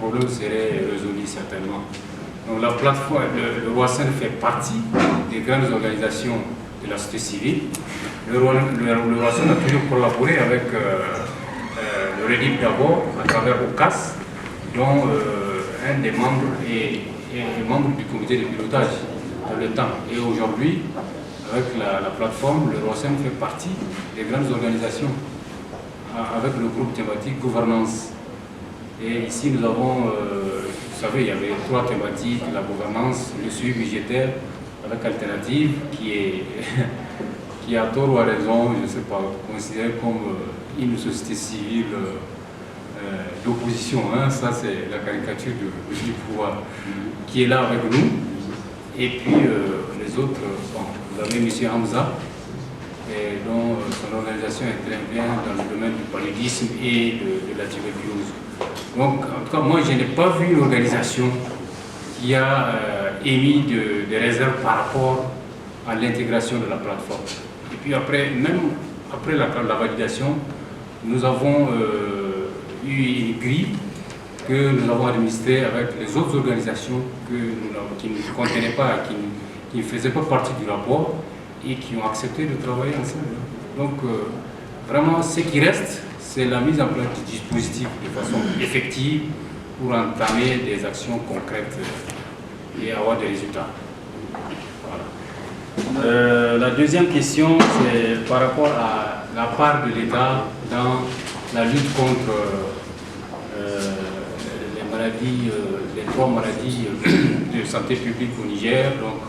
problème serait résolu certainement. Donc la plateforme, le ROACEN fait partie des grandes organisations de la société civile. Le ROACEN a toujours collaboré avec le REDIP d'abord, à travers OCAS, dont un des membres est membre du comité de pilotage dans le temps. Et aujourd'hui, avec la plateforme, le ROACEN fait partie des grandes organisations avec le groupe thématique gouvernance. Et ici, nous avons, vous savez, il y avait 3 thématiques, la gouvernance, le suivi budgétaire, avec Alternative, qui a tort ou à raison, je ne sais pas, considéré comme une société civile d'opposition. Hein, ça, c'est la caricature du pouvoir, qui est là avec nous. Et puis, les autres, bon, vous avez M. Hamza, dont son organisation intervient dans le domaine du paludisme et de la tuberculose. Donc, en tout cas, moi, je n'ai pas vu une organisation qui a émis des réserves par rapport à l'intégration de la plateforme. Et puis après, même après la validation, nous avons eu une grille que nous avons administrée avec les autres organisations qui ne contenaient pas, qui ne faisaient pas partie du rapport et qui ont accepté de travailler ensemble. Donc, vraiment, ce qui reste, c'est la mise en place du dispositif de façon effective pour entamer des actions concrètes et avoir des résultats. Voilà. La deuxième question, c'est par rapport à la part de l'État dans la lutte contre les maladies, les 3 maladies de santé publique au Niger, donc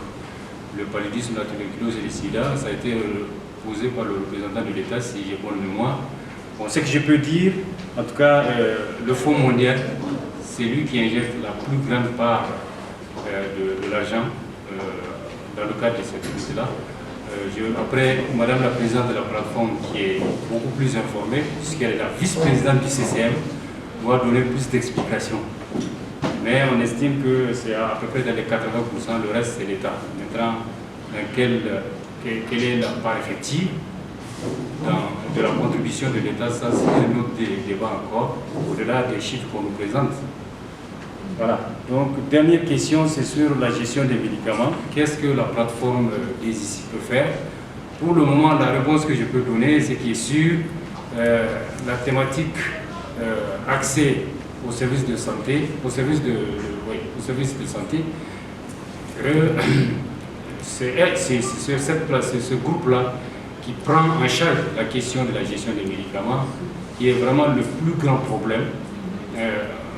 le paludisme, la tuberculose et le sida. Ça a été posé par le représentant de l'État, si j'ai bonne mémoire. Bon, ce que je peux dire, en tout cas, le Fonds mondial, c'est lui qui injecte la plus grande part de l'argent dans le cadre de cette liste-là. Après, Madame la Présidente de la plateforme, qui est beaucoup plus informée, puisqu'elle est la vice-présidente du CCM, doit donner plus d'explications. Mais on estime que c'est à peu près dans les 80%, le reste c'est l'État. Maintenant, quelle est la part effective de la contribution de l'État, ça c'est un autre débat encore, au-delà des chiffres qu'on nous présente. Voilà. Donc, dernière question, c'est sur la gestion des médicaments. Qu'est-ce que la plateforme des ici peut faire? Pour le moment, la réponse que je peux donner, c'est qu'il est sur la thématique accès aux services de santé, au service de santé. C'est sur cette place, c'est ce groupe-là qui prend en charge la question de la gestion des médicaments, qui est vraiment le plus grand problème.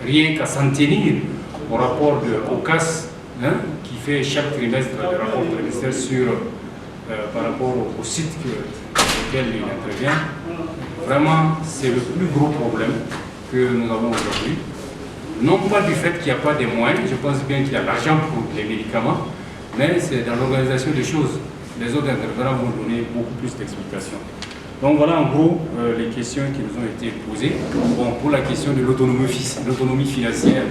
Rien qu'à s'en tenir au rapport de OCAS, hein, qui fait chaque trimestre le rapport trimestriel par rapport au site auquel il intervient. Vraiment, c'est le plus gros problème que nous avons aujourd'hui. Non pas du fait qu'il n'y a pas de moyens, je pense bien qu'il y a l'argent pour les médicaments, mais c'est dans l'organisation des choses. Les autres intervenants vont donner beaucoup plus d'explications. Donc voilà en gros les questions qui nous ont été posées. Bon, pour la question de l'autonomie financière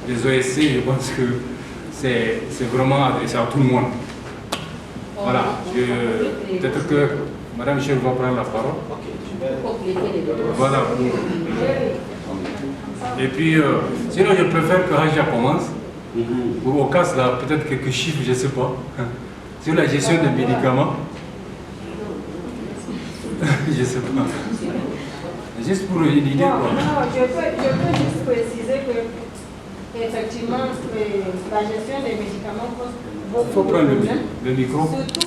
des OSC, je pense que c'est vraiment adressé à tout le monde. Voilà, peut-être que Madame Michel va prendre la parole. Voilà. Et puis, sinon je préfère que Raja commence. Pour au cas là, peut-être quelques chiffres, je ne sais pas. Sur la gestion des médicaments. Je ne sais pas. Juste pour une idée. Non, je peux juste préciser que effectivement la gestion des médicaments pose beaucoup de problèmes. Il faut prendre le micro. Surtout